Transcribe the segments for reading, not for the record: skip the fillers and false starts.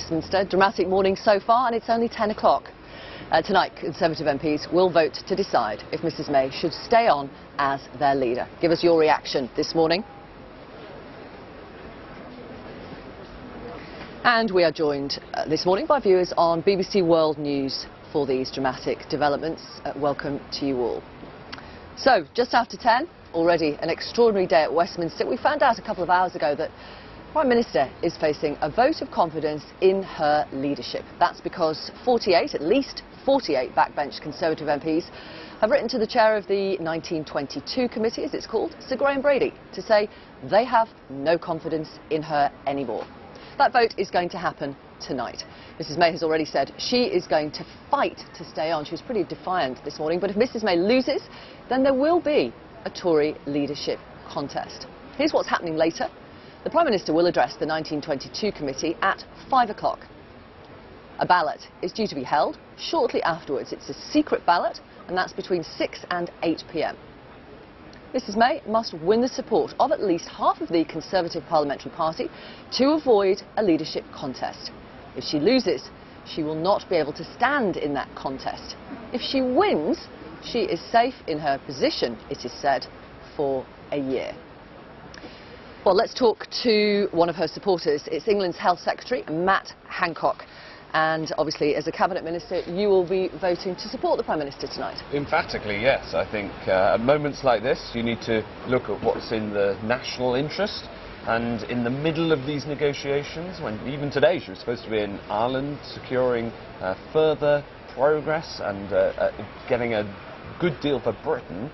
Westminster. Dramatic morning so far, and it's only 10 o'clock. Tonight, Conservative MPs will vote to decide if Mrs May should stay on as their leader. Give us your reaction this morning. And we are joined this morning by viewers on BBC World News for these dramatic developments. Welcome to you all. So, just after 10, already an extraordinary day at Westminster. We found out a couple of hours ago that the Prime Minister is facing a vote of confidence in her leadership. That's because 48, at least 48 backbench Conservative MPs have written to the chair of the 1922 committee, as it's called, Sir Graham Brady, to say they have no confidence in her anymore. That vote is going to happen tonight. Mrs May has already said she is going to fight to stay on. She was pretty defiant this morning, but if Mrs May loses, then there will be a Tory leadership contest. Here's what's happening later. The Prime Minister will address the 1922 committee at 5 o'clock. A ballot is due to be held shortly afterwards. It's a secret ballot, and that's between 6 and 8 p.m. Mrs May must win the support of at least half of the Conservative Parliamentary Party to avoid a leadership contest. If she loses, she will not be able to stand in that contest. If she wins, she is safe in her position, it is said, for a year. Well, let's talk to one of her supporters. It's England's Health Secretary, Matt Hancock. And obviously, as a Cabinet Minister, you will be voting to support the Prime Minister tonight. Emphatically, yes. I think at moments like this, you need to look at what's in the national interest. And in the middle of these negotiations, when even today she was supposed to be in Ireland, securing further progress and getting a good deal for Britain,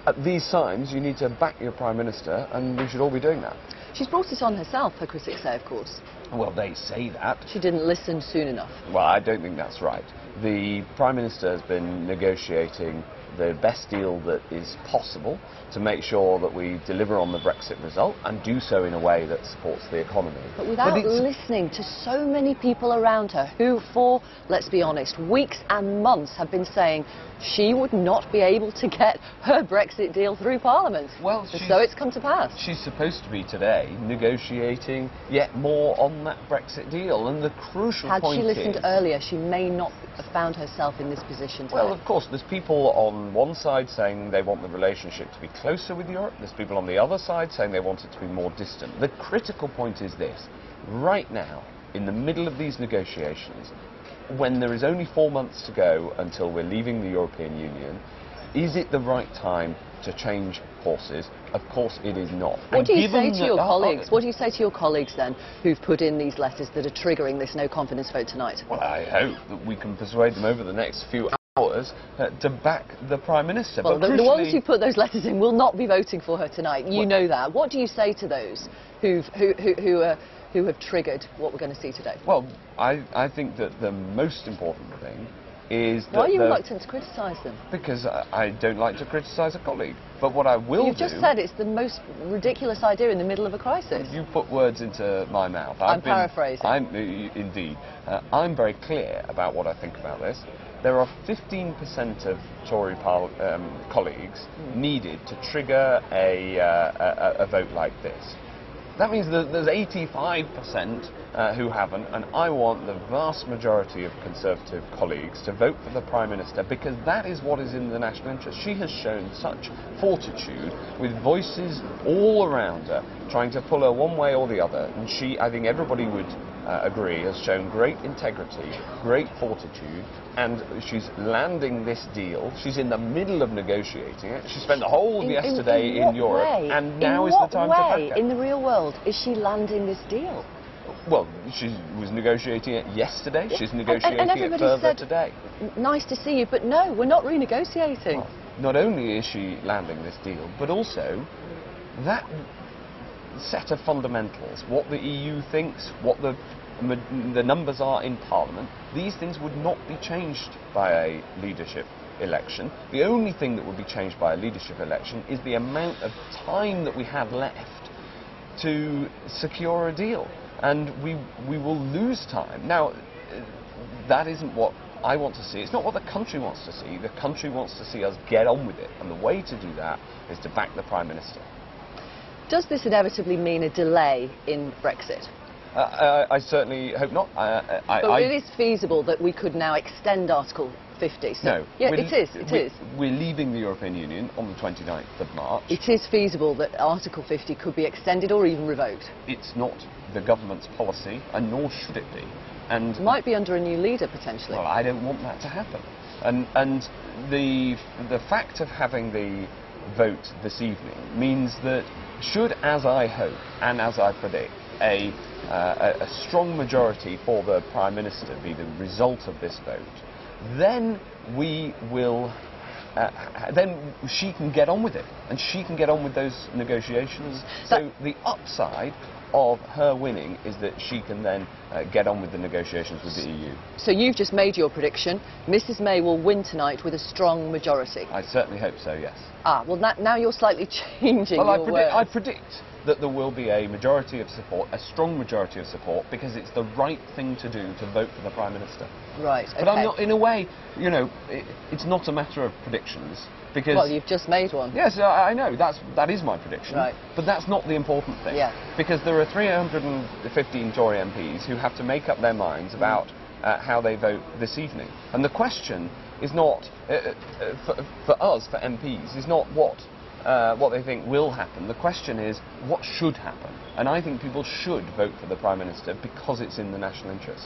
at these times, you need to back your Prime Minister, and we should all be doing that. She's brought it on herself, her critics say, of course. Well, they say that. She didn't listen soon enough. Well, I don't think that's right. The Prime Minister has been negotiating the best deal that is possible to make sure that we deliver on the Brexit result and do so in a way that supports the economy. But without listening to so many people around her who, for, let's be honest, weeks and months have been saying she would not be able to get her Brexit deal through Parliament. Well, so it's come to pass. She's supposed to be today negotiating yet more on that Brexit deal, and the crucial point is... Had she listened earlier, she may not have found herself in this position today. Well, of course, there's people on one side saying they want the relationship to be closer with Europe. There's people on the other side saying they want it to be more distant. The critical point is this. Right now, in the middle of these negotiations, when there is only 4 months to go until we're leaving the European Union, is it the right time to change horses? Of course it is not. What do you say to your colleagues? What do you say to your colleagues then who've put in these letters that are triggering this no confidence vote tonight? Well, I hope that we can persuade them over the next few hours to back the Prime Minister. Well, but the ones who put those letters in will not be voting for her tonight. You know that. What do you say to those who have triggered what we're going to see today? Well, I think that the most important thing is that... Why are you reluctant to criticise them? Because I don't like to criticise a colleague. But what I will You've just said it's the most ridiculous idea in the middle of a crisis. You put words into my mouth. I'm paraphrasing. Indeed. I'm very clear about what I think about this. There are 15% of Tory colleagues needed to trigger a vote like this. That means that there's 85% who haven't, and I want the vast majority of Conservative colleagues to vote for the Prime Minister, because that is what is in the national interest. She has shown such fortitude, with voices all around her, trying to pull her one way or the other, and she, I think everybody would agree, has shown great integrity, great fortitude, and she's landing this deal. She's in the middle of negotiating it. She spent the whole of yesterday in Europe, and now is the time to back her. In the real world, is she landing this deal? Well, she was negotiating it yesterday. She's negotiating it further today. Nice to see you, but no, we're not renegotiating. Well, not only is she landing this deal, but also that set of fundamentals, what the EU thinks, what the numbers are in Parliament, these things would not be changed by a leadership election. The only thing that would be changed by a leadership election is the amount of time that we have left to secure a deal. And we will lose time. Now, that isn't what I want to see. It's not what the country wants to see. The country wants to see us get on with it. And the way to do that is to back the Prime Minister. Does this inevitably mean a delay in Brexit? I certainly hope not. But it is feasible that we could now extend Article 50. So, no. Yeah, it is. We're leaving the European Union on the 29th of March. It is feasible that Article 50 could be extended or even revoked. It's not the government's policy, and nor should it be. And it might be under a new leader, potentially. Well, I don't want that to happen. And the fact of having the vote this evening means that should, as I hope and as I predict, a strong majority for the Prime Minister be the result of this vote, then we will. Then she can get on with it, and she can get on with those negotiations. So the upside of her winning is that she can then get on with the negotiations with the EU. So you've just made your prediction. Mrs May will win tonight with a strong majority. I certainly hope so, yes. Ah, well now you're slightly changing your words. I predict that there will be a majority of support, a strong majority of support, because it's the right thing to do to vote for the Prime Minister. Right, okay. But I'm not, in a way, you know, it's not a matter of predictions, because... Well, you've just made one. Yes, I know, that is my prediction. Right. But that's not the important thing. Yeah. Because there are 315 Tory MPs who have to make up their minds about how they vote this evening. And the question is not, for us, for MPs, is not what they think will happen. The question is, what should happen? And I think people should vote for the Prime Minister because it's in the national interest.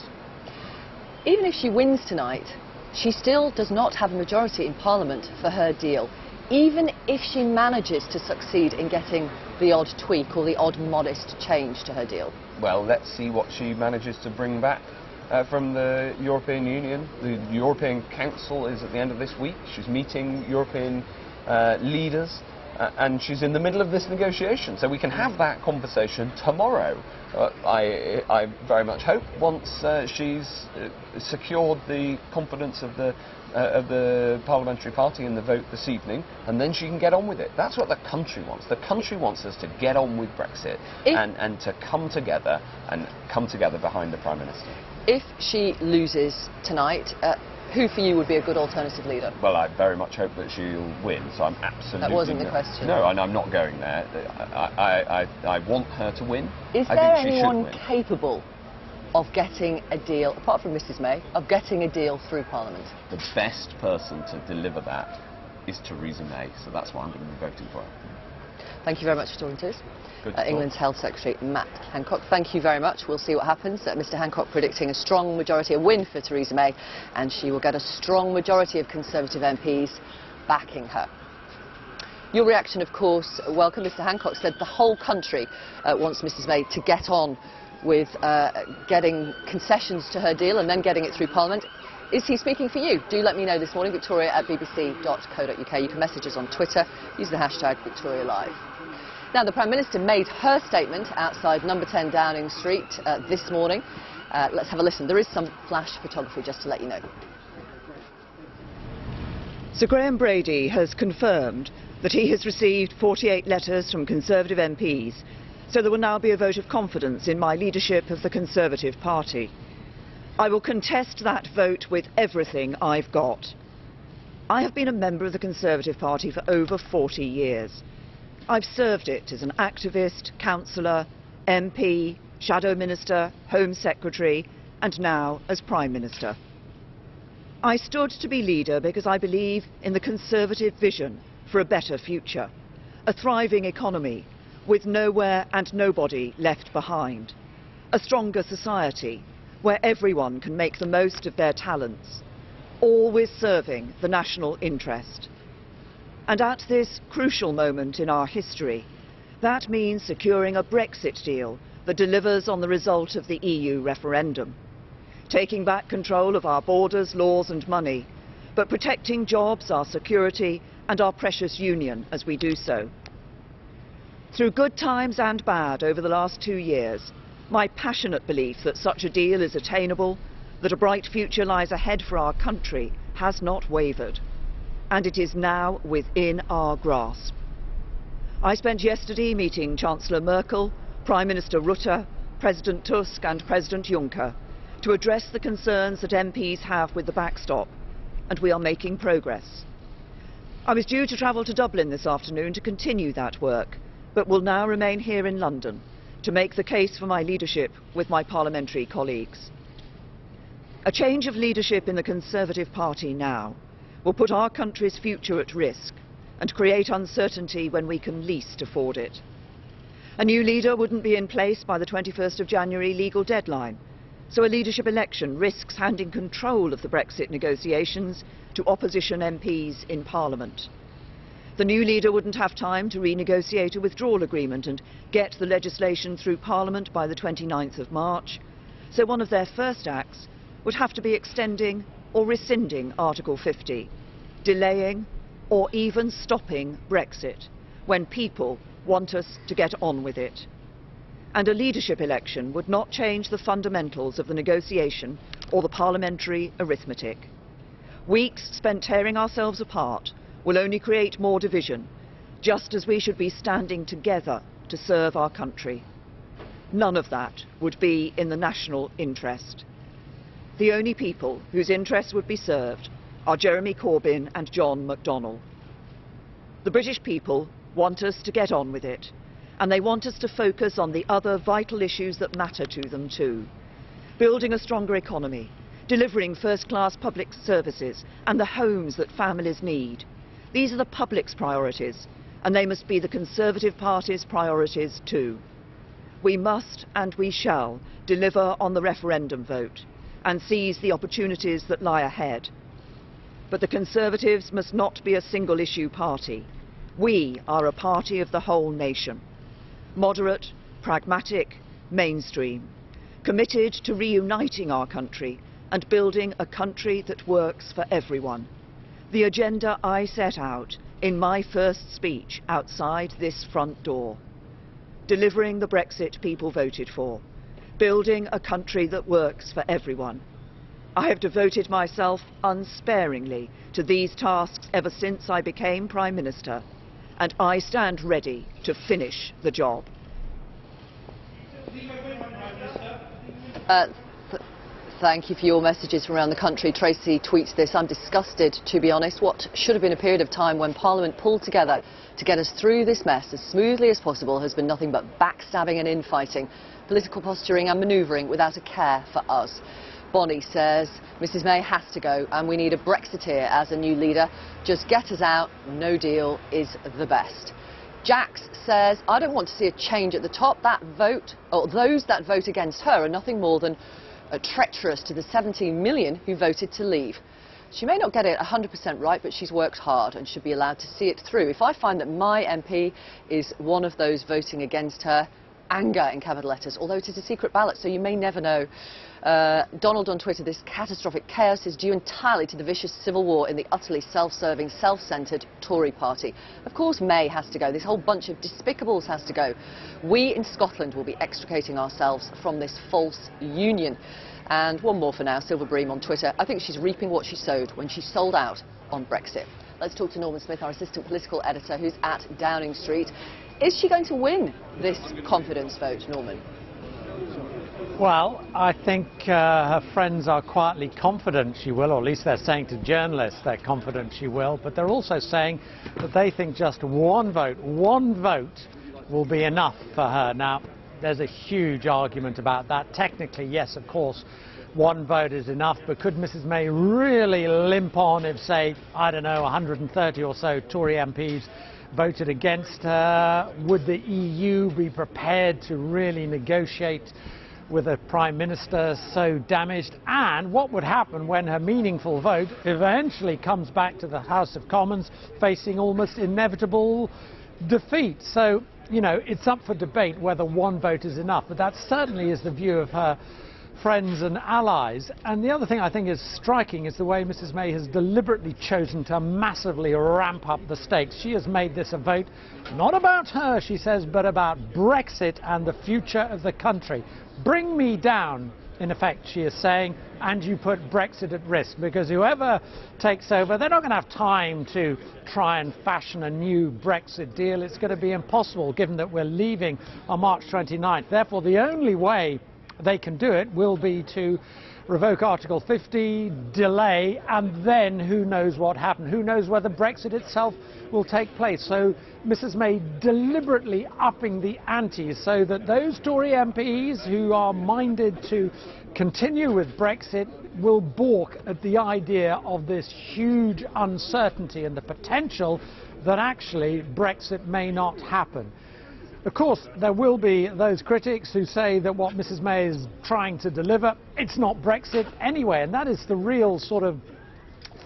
Even if she wins tonight, she still does not have a majority in Parliament for her deal. Even if she manages to succeed in getting the odd tweak or the odd modest change to her deal. Well, let's see what she manages to bring back from the European Union. The European Council is at the end of this week. She's meeting European leaders. And she's in the middle of this negotiation, so we can have that conversation tomorrow. I very much hope once she's secured the confidence of the parliamentary party in the vote this evening, and then she can get on with it. That's what the country wants. The country wants us to get on with Brexit and to come together behind the Prime Minister. If she loses tonight, who for you would be a good alternative leader? Well, I very much hope that she'll win, so I'm absolutely... That wasn't the question. No, and I'm not going there. I want her to win. Is there anyone capable of getting a deal, apart from Mrs May, of getting a deal through Parliament? The best person to deliver that is Theresa May, so that's why I'm going to be voting for her. Thank you very much for talking to us. England's Health Secretary Matt Hancock. Thank you very much. We'll see what happens. Mr Hancock predicting a strong majority, a win for Theresa May, and she will get a strong majority of Conservative MPs backing her. Your reaction, of course, welcome. Mr Hancock said the whole country wants Mrs May to get on with getting concessions to her deal and then getting it through Parliament. Is he speaking for you? Do let me know this morning, victoria@bbc.co.uk. You can message us on Twitter, use the hashtag VictoriaLive. Now, the Prime Minister made her statement outside number 10 Downing Street this morning. Let's have a listen. There is some flash photography just to let you know. Sir Graham Brady has confirmed that he has received 48 letters from Conservative MPs, so there will now be a vote of confidence in my leadership of the Conservative Party. I will contest that vote with everything I've got. I have been a member of the Conservative Party for over 40 years. I've served it as an activist, councillor, MP, Shadow Minister, Home Secretary, and now as Prime Minister. I stood to be leader because I believe in the Conservative vision for a better future, a thriving economy with nowhere and nobody left behind, a stronger society where everyone can make the most of their talents, always serving the national interest. And at this crucial moment in our history, that means securing a Brexit deal that delivers on the result of the EU referendum, taking back control of our borders, laws and money, but protecting jobs, our security and our precious union as we do so. Through good times and bad over the last 2 years, my passionate belief that such a deal is attainable, that a bright future lies ahead for our country, has not wavered. And it is now within our grasp. I spent yesterday meeting Chancellor Merkel, Prime Minister Rutte, President Tusk and President Juncker to address the concerns that MPs have with the backstop, and we are making progress. I was due to travel to Dublin this afternoon to continue that work, but will now remain here in London to make the case for my leadership with my parliamentary colleagues. A change of leadership in the Conservative Party now will put our country's future at risk and create uncertainty when we can least afford it. A new leader wouldn't be in place by the 21st of January legal deadline, so a leadership election risks handing control of the Brexit negotiations to opposition MPs in Parliament. The new leader wouldn't have time to renegotiate a withdrawal agreement and get the legislation through Parliament by the 29th of March, so one of their first acts would have to be extending or rescinding Article 50, delaying or even stopping Brexit when people want us to get on with it. And a leadership election would not change the fundamentals of the negotiation or the parliamentary arithmetic. Weeks spent tearing ourselves apart will only create more division, just as we should be standing together to serve our country. None of that would be in the national interest. The only people whose interests would be served are Jeremy Corbyn and John McDonnell. The British people want us to get on with it, and they want us to focus on the other vital issues that matter to them too. Building a stronger economy, delivering first-class public services and the homes that families need. These are the public's priorities, and they must be the Conservative Party's priorities too. We must and we shall deliver on the referendum vote and seize the opportunities that lie ahead. But the Conservatives must not be a single-issue party. We are a party of the whole nation. Moderate, pragmatic, mainstream, committed to reuniting our country and building a country that works for everyone. The agenda I set out in my first speech outside this front door. Delivering the Brexit people voted for. Building a country that works for everyone. I have devoted myself unsparingly to these tasks ever since I became Prime Minister, and I stand ready to finish the job. Thank you for your messages from around the country. Tracy tweets this: I'm disgusted, to be honest. What should have been a period of time when Parliament pulled together to get us through this mess as smoothly as possible has been nothing but backstabbing and infighting, political posturing and manoeuvring without a care for us. Bonnie says Mrs May has to go and we need a Brexiteer as a new leader. Just get us out, no deal is the best. Jax says, I don't want to see a change at the top. That vote, or those that vote against her, are nothing more than treacherous to the 17 million who voted to leave. She may not get it 100% right, but she's worked hard and should be allowed to see it through. If I find that my MP is one of those voting against her, anger in capital letters, although it is a secret ballot, so you may never know. Donald on Twitter, this catastrophic chaos is due entirely to the vicious civil war in the utterly self-serving, self-centred Tory party. Of course May has to go. This whole bunch of despicables has to go. We in Scotland will be extricating ourselves from this false union. And one more for now, Silver Bream on Twitter. I think she's reaping what she sowed when she sold out on Brexit. Let's talk to Norman Smith, our assistant political editor, who's at Downing Street. Is she going to win this confidence vote, Norman? Well, I think her friends are quietly confident she will, or at least they're saying to journalists they're confident she will, but they're also saying that they think just one vote will be enough for her. Now, there's a huge argument about that. Technically, yes, of course, one vote is enough, but could Mrs May really limp on if, say, I don't know, 130 or so Tory MPs voted against her? Would the EU be prepared to really negotiate with a Prime Minister so damaged? And what would happen when her meaningful vote eventually comes back to the House of Commons facing almost inevitable defeat? So, you know, it's up for debate whether one vote is enough, but that certainly is the view of her friends and allies. And the other thing I think is striking is the way Mrs May has deliberately chosen to massively ramp up the stakes. She has made this a vote not about her, she says, but about Brexit and the future of the country. Bring me down, in effect, she is saying, and you put Brexit at risk, because whoever takes over, they're not going to have time to try and fashion a new Brexit deal. It's going to be impossible, given that we're leaving on March 29th. Therefore, the only way they can do it will be to revoke Article 50, delay, and then who knows what happened. Who knows whether Brexit itself will take place. So Mrs May deliberately upping the ante so that those Tory MPs who are minded to continue with Brexit will balk at the idea of this huge uncertainty and the potential that actually Brexit may not happen. Of course, there will be those critics who say that what Mrs May is trying to deliver, it's not Brexit anyway, and that is the real sort of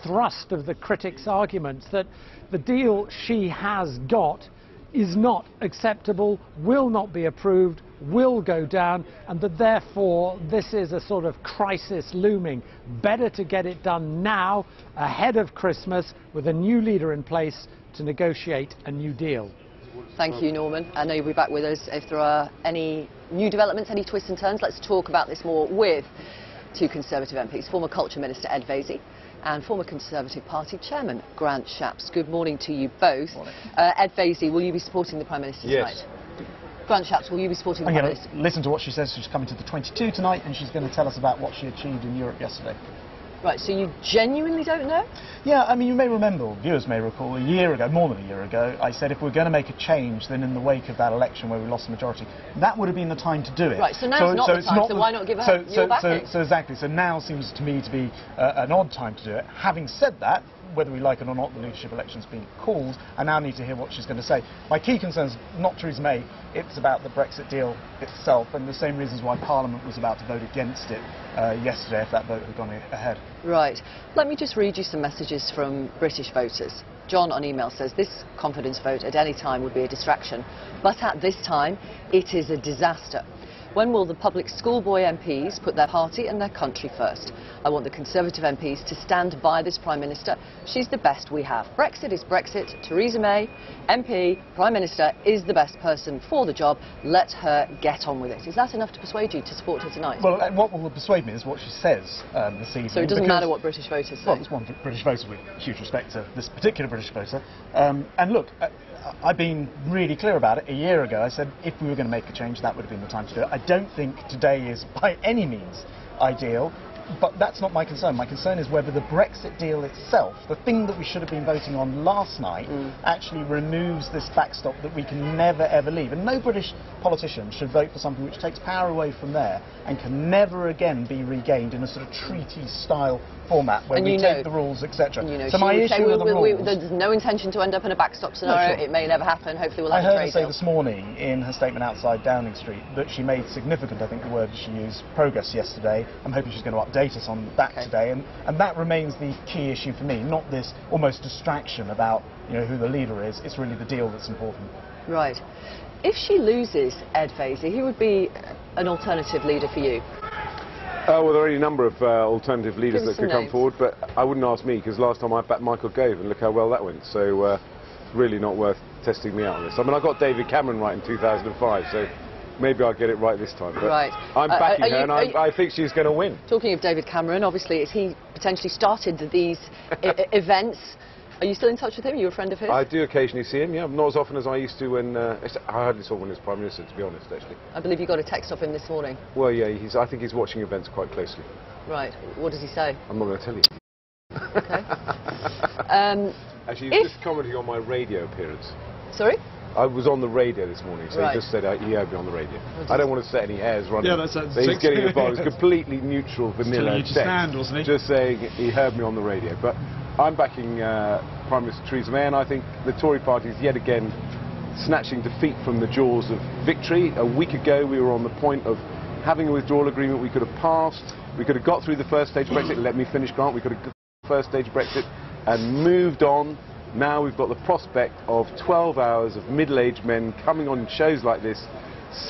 thrust of the critics' arguments, that the deal she has got is not acceptable, will not be approved, will go down, and that therefore this is a sort of crisis looming. Better to get it done now, ahead of Christmas, with a new leader in place to negotiate a new deal. Thank you, Norman. I know you'll be back with us if there are any new developments, any twists and turns. Let's talk about this more with two Conservative MPs, former Culture Minister Ed Vaizey and former Conservative Party Chairman Grant Shapps. Good morning to you both. Ed Vaizey, will you be supporting the Prime Minister tonight? Yes. Grant Shapps, will you be supporting the Prime Minister? Listen to what she says. She's coming to the 22 tonight, and she's going to tell us about what she achieved in Europe yesterday. Right, so you genuinely don't know? Yeah, I mean, you may remember, or viewers may recall, a year ago, more than a year ago, I said if we're going to make a change, then in the wake of that election where we lost the majority, that would have been the time to do it. Right, so now's not the time, so why not give her your backing? So exactly, so now seems to me to be an odd time to do it. Having said that, whether we like it or not, the leadership election's been called. I now need to hear what she's going to say. My key concern is not Theresa May, it's about the Brexit deal itself, and the same reasons why Parliament was about to vote against it yesterday if that vote had gone ahead. Right. Let me just read you some messages from British voters. John on email says this confidence vote at any time would be a distraction, but at this time it is a disaster. When will the public schoolboy MPs put their party and their country first? I want the Conservative MPs to stand by this Prime Minister. She's the best we have. Brexit is Brexit. Theresa May, MP, Prime Minister, is the best person for the job. Let her get on with it. Is that enough to persuade you to support her tonight? Well, what will persuade me is what she says this evening. So it doesn't matter what British voters say? Well, it's one British voter with huge respect to this particular British voter. And look, I've been really clear about it. A year ago, I said if we were going to make a change, that would have been the time to do it. I don't think today is by any means ideal, but that's not my concern. My concern is whether the Brexit deal itself, the thing that we should have been voting on last night, actually removes this backstop that we can never ever leave. And no British politician should vote for something which takes power away from there and can never again be regained in a sort of treaty-style format where we take the rules, etc. So my issue with the rules... There's no intention to end up in a backstop scenario. No, sure. It may never happen. Hopefully we'll have a trade deal. I heard her say this morning in her statement outside Downing Street that she made significant, I think the word she used, progress yesterday. I'm hoping she's going to update us on that today. And that remains the key issue for me, not this almost distraction about who the leader is. It's really the deal that's important. Right. If she loses Ed Vaizey, who would be an alternative leader for you? Well, there are any number of alternative leaders that could come forward, but I wouldn't ask me, because last time I backed Michael Gove, and look how well that went. So really not worth testing me out on this. I mean, I got David Cameron right in 2005, so maybe I'll get it right this time. But I'm backing her, and I think she's going to win. Talking of David Cameron, obviously, he potentially started these events. Are you still in touch with him? Are you a friend of his? I do occasionally see him, yeah. Not as often as I used to when... I hardly saw him when he was Prime Minister, to be honest, actually. I believe you got a text off him this morning. Well, yeah, I think he's watching events quite closely. Right. What does he say? I'm not going to tell you. OK. Actually, he's just commenting on my radio appearance. Sorry? I was on the radio this morning, so he just said he heard me on the radio. I don't want to set any hairs running. Yeah, that's he's getting involved. It's completely neutral, vanilla text. Stand, wasn't he? Just saying he heard me on the radio. But I'm backing Prime Minister Theresa May, and I think the Tory party is yet again snatching defeat from the jaws of victory. A week ago, we were on the point of having a withdrawal agreement we could have passed. We could have got through the first stage of Brexit. Let me finish, Grant. We could have got through the first stage of Brexit and moved on. Now we've got the prospect of 12 hours of middle-aged men coming on shows like this,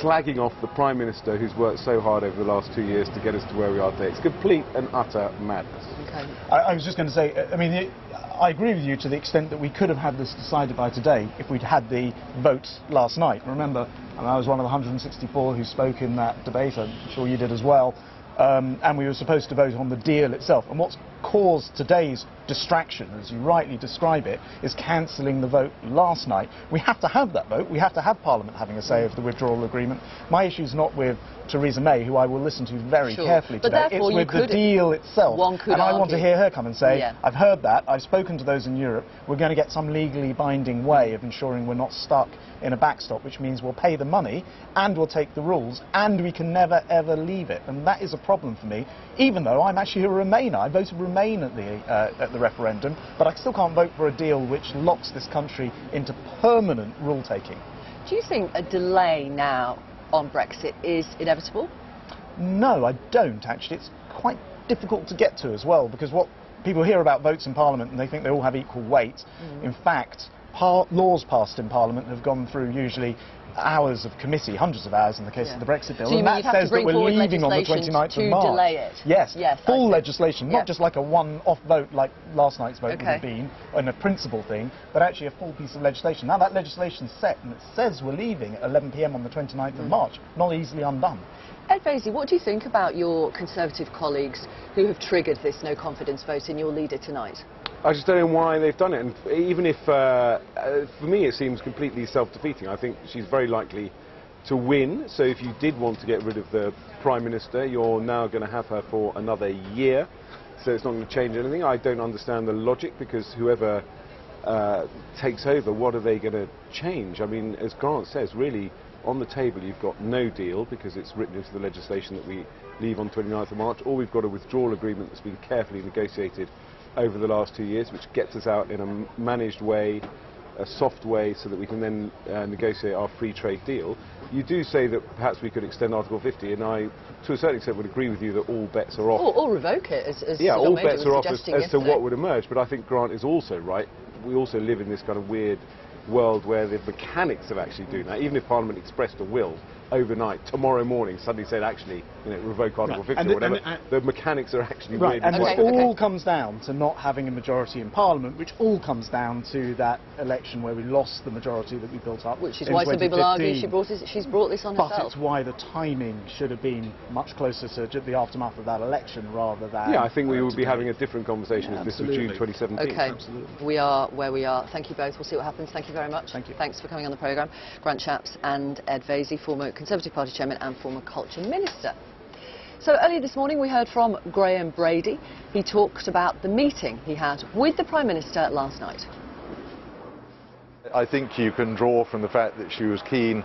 slagging off the Prime Minister who's worked so hard over the last 2 years to get us to where we are today. It's complete and utter madness. Okay. I was just going to say, I mean, I agree with you to the extent that we could have had this decided by today if we'd had the vote last night. Remember, I was one of the 164 who spoke in that debate. I'm sure you did as well. And we were supposed to vote on the deal itself. And what's caused today's distraction, as you rightly describe it, is cancelling the vote last night. We have to have that vote. We have to have Parliament having a say of the withdrawal agreement. My issue is not with Theresa May, who I will listen to very carefully today. It's with the deal itself. And I want to hear her come and say, I've heard that, I've spoken to those in Europe, we're going to get some legally binding way of ensuring we're not stuck in a backstop, which means we'll pay the money and we'll take the rules and we can never ever leave it. And that is a problem for me, even though I'm actually a Remainer. I voted Remain at the referendum, but I still can't vote for a deal which locks this country into permanent rule-taking. Do you think a delay now on Brexit is inevitable? No, I don't, actually. It's quite difficult to get to as well, because what people hear about votes in Parliament and they think they all have equal weight. In fact, laws passed in Parliament have gone through usually hours of committee, hundreds of hours in the case of the Brexit bill, so and that says that we're leaving on the 29th of March. Delay it. Yes, full legislation, not just like a one-off vote like last night's vote would have been, and a principle thing, but actually a full piece of legislation. Now that legislation's set and it says we're leaving at 11 p.m. on the 29th of March, not easily undone. Ed Vaizey, what do you think about your Conservative colleagues who have triggered this no-confidence vote in your leader tonight? I just don't know why they've done it, and even if, for me, it seems completely self-defeating. I think she's very likely to win, so if you did want to get rid of the Prime Minister, you're now going to have her for another year, so it's not going to change anything. I don't understand the logic, because whoever takes over, what are they going to change? I mean, as Grant says, really, on the table you've got no deal, because it's written into the legislation that we leave on 29th of March, or we've got a withdrawal agreement that's been carefully negotiated over the last 2 years, which gets us out in a managed way, a soft way, so that we can then negotiate our free trade deal. You do say that perhaps we could extend Article 50, and I, to a certain extent, would agree with you that all bets are off. Or revoke it, as all bets are off as to what would emerge, but I think Grant is also right. We also live in this kind of weird world where the mechanics of actually doing that, even if Parliament expressed a will overnight, tomorrow morning, suddenly said, actually, revoke Article 50 or whatever, the mechanics are actually weird. And it all comes down to not having a majority in Parliament, which all comes down to that election where we lost the majority that we built up. Which is why some people argue she's brought this on herself. But it's why the timing should have been much closer to the aftermath of that election rather than... Yeah, I think we would be having a different conversation if this was June 2017. OK, we are where we are. Thank you both. We'll see what happens. Thank you very much. Thank you. Thanks for coming on the programme. Grant Shapps and Ed Vaizey, former Conservative Party Chairman and former Culture Minister. So earlier this morning we heard from Graham Brady. He talked about the meeting he had with the Prime Minister last night. I think you can draw from the fact that she was keen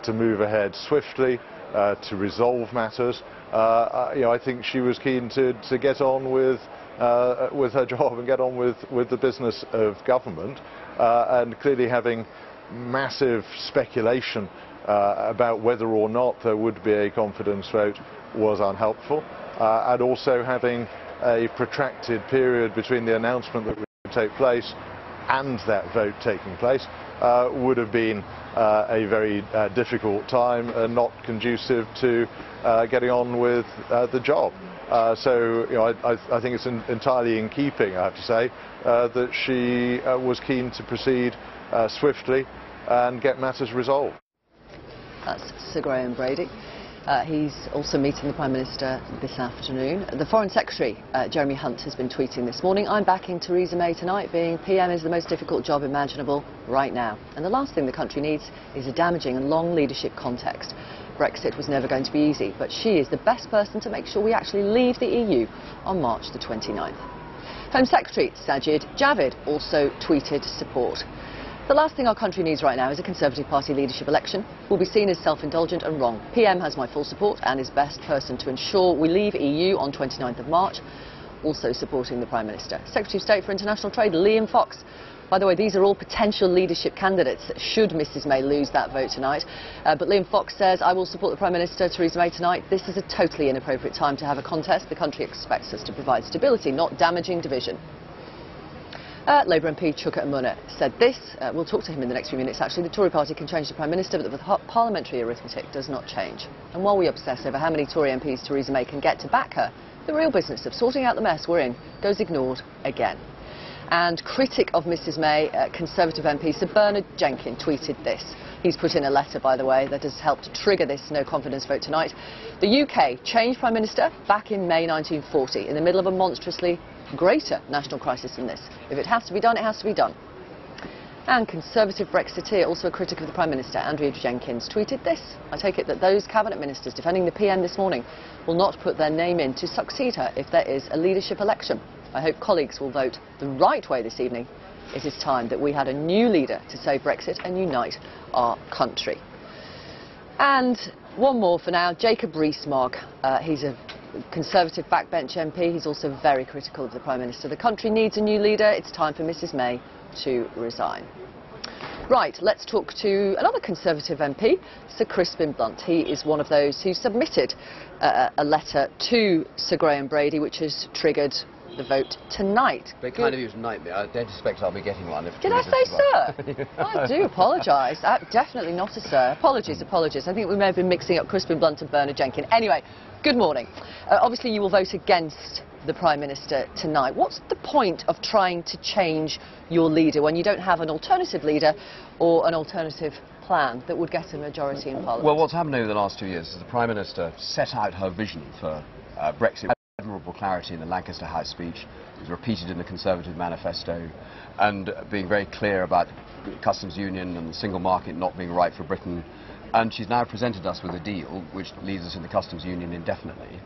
to move ahead swiftly, to resolve matters. I think she was keen to get on with her job and get on with the business of government, and clearly having massive speculation about whether or not there would be a confidence vote was unhelpful, and also having a protracted period between the announcement that would take place and that vote taking place would have been a very difficult time and not conducive to getting on with the job. So I think it's entirely in keeping, I have to say, that she was keen to proceed swiftly and get matters resolved. That's Sir Graham Brady. He's also meeting the Prime Minister this afternoon. The Foreign Secretary, Jeremy Hunt, has been tweeting this morning, "I'm backing Theresa May tonight. Being PM is the most difficult job imaginable right now. And the last thing the country needs is a damaging and long leadership context. Brexit was never going to be easy, but she is the best person to make sure we actually leave the EU on March the 29th. Home Secretary Sajid Javid also tweeted support. The last thing our country needs right now is a Conservative Party leadership election. Will be seen as self-indulgent and wrong. PM has my full support and is best person to ensure we leave EU on 29th of March. Also supporting the Prime Minister. Secretary of State for International Trade, Liam Fox. By the way, these are all potential leadership candidates should Mrs May lose that vote tonight. But Liam Fox says, I will support the Prime Minister, Theresa May, tonight. This is a totally inappropriate time to have a contest. The country expects us to provide stability, not damaging division. Labour MP Chuka Umunna said this. We'll talk to him in the next few minutes, actually. The Tory party can change the Prime Minister, but the parliamentary arithmetic does not change. And while we obsess over how many Tory MPs Theresa May can get to back her, the real business of sorting out the mess we're in goes ignored again. And critic of Mrs May, Conservative MP Sir Bernard Jenkin, tweeted this. He's put in a letter, by the way, that has helped trigger this no-confidence vote tonight. The UK changed Prime Minister back in May 1940, in the middle of a monstrously greater national crisis than this. If it has to be done, it has to be done. And Conservative Brexiteer, also a critic of the Prime Minister, Andrea Jenkins, tweeted this. I take it that those cabinet ministers defending the PM this morning will not put their name in to succeed her if there is a leadership election. I hope colleagues will vote the right way this evening. It is time that we had a new leader to save Brexit and unite our country. And one more for now, Jacob Rees-Mogg. He's a Conservative backbench MP. He's also very critical of the Prime Minister. The country needs a new leader. It's time for Mrs May to resign. Right, let's talk to another Conservative MP, Sir Crispin Blunt. He is one of those who submitted a letter to Sir Graham Brady, which has triggered the vote tonight. Very kind of you to knight me. I don't expect I'll be getting one. Did I say sir? I do apologise. Definitely not a sir. Apologies. I think we may have been mixing up Crispin Blunt and Bernard Jenkins. Anyway, good morning. Obviously you will vote against the Prime Minister tonight. What's the point of trying to change your leader when you don't have an alternative leader or an alternative plan that would get a majority in Parliament? Well, what's happened over the last 2 years is the Prime Minister set out her vision for Brexit. Admirable clarity in the Lancaster House speech. It was repeated in the Conservative manifesto, and being very clear about customs union and the single market not being right for Britain. And she's now presented us with a deal which leaves us in the customs union indefinitely.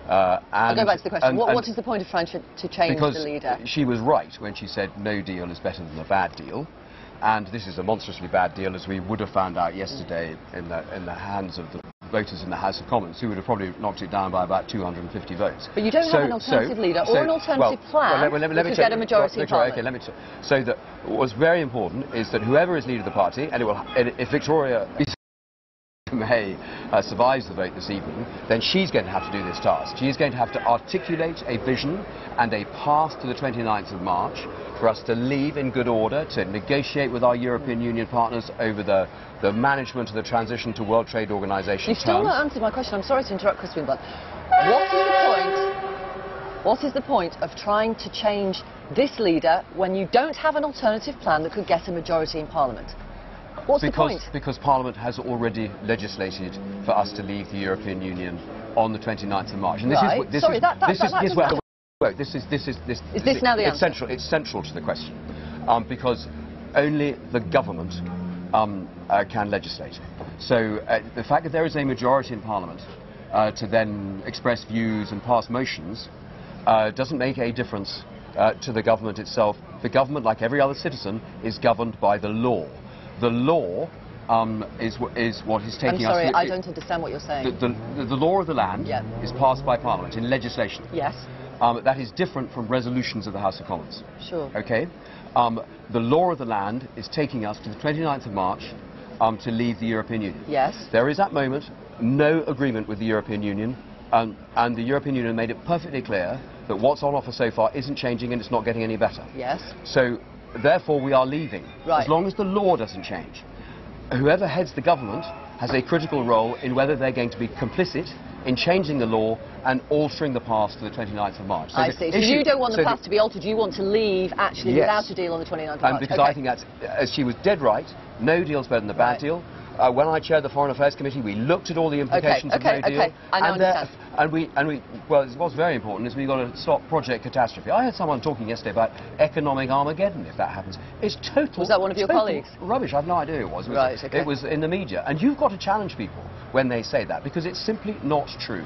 I'll go back to the question. What is the point of trying to change the leader? Because she was right when she said no deal is better than a bad deal. And this is a monstrously bad deal, as we would have found out yesterday in the hands of the voters in the House of Commons, who would have probably knocked it down by about 250 votes. But you don't have an alternative leader or an alternative plan to get a majority in Parliament. Okay, let me so that what's very important is that whoever is leader of the party, and if Victoria May survives the vote this evening, then she's going to have to do this task. She's going to have to articulate a vision and a path to the 29th of March for us to leave in good order, to negotiate with our European Union partners over the management of the transition to World Trade Organization You've still not answered my question. I'm sorry to interrupt, Crispin Blunt. What is the point of trying to change this leader when you don't have an alternative plan that could get a majority in Parliament? What's the point? Because Parliament has already legislated for us to leave the European Union on the 29th of March. And this right. is now the answer? It's central to the question, because only the government can legislate. So the fact that there is a majority in Parliament to then express views and pass motions doesn't make a difference to the government itself. The government, like every other citizen, is governed by the law. The law is what is taking us... I'm sorry, I don't understand what you're saying. The law of the land is passed by Parliament in legislation. Yes. That is different from resolutions of the House of Commons. Sure. Okay? The law of the land is taking us to the 29th of March to leave the European Union. Yes. There is at the moment no agreement with the European Union, and the European Union made it perfectly clear that what's on offer so far isn't changing and it's not getting any better. Yes. So, therefore, we are leaving, as long as the law doesn't change. Whoever heads the government has a critical role in whether they're going to be complicit in changing the law and altering the path to the 29th of March. So I see. So you don't want the path to be altered, you want to leave actually without a deal on the 29th of March. Because I think that's, as she was dead right, no deal's better than the bad deal. When I chaired the Foreign Affairs Committee, we looked at all the implications of no deal. I now understand. Well, what's very important is we've got to stop Project Catastrophe. I heard someone talking yesterday about economic Armageddon if that happens. It's total... Was that one of your colleagues? Rubbish. I've no idea who it was. It was in the media. And you've got to challenge people when they say that, because it's simply not true.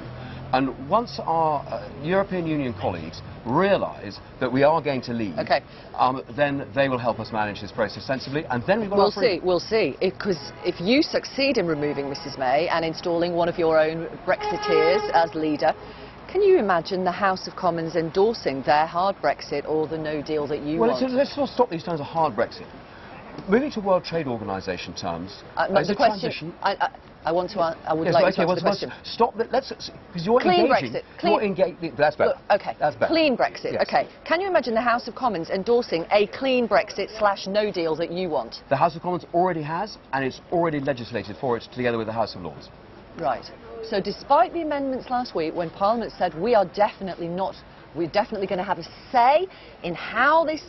And once our European Union colleagues realise that we are going to leave, then they will help us manage this process sensibly, and then we've got We'll see. Because if you succeed in removing Mrs May and installing one of your own Brexiteers as leader, can you imagine the House of Commons endorsing their hard Brexit or the no deal that you want? Well, let's not stop these terms of hard Brexit. Moving to World Trade Organisation terms, the question... I would like to answer the question. Stop that. Because you're clean engaging. Brexit. That's better. Look, okay. That's better. Clean Brexit. Yes. Okay. Can you imagine the House of Commons endorsing a clean Brexit / no deal that you want? The House of Commons already has, and it's already legislated for it together with the House of Lords. Right. So despite the amendments last week, when Parliament said we're definitely going to have a say in how this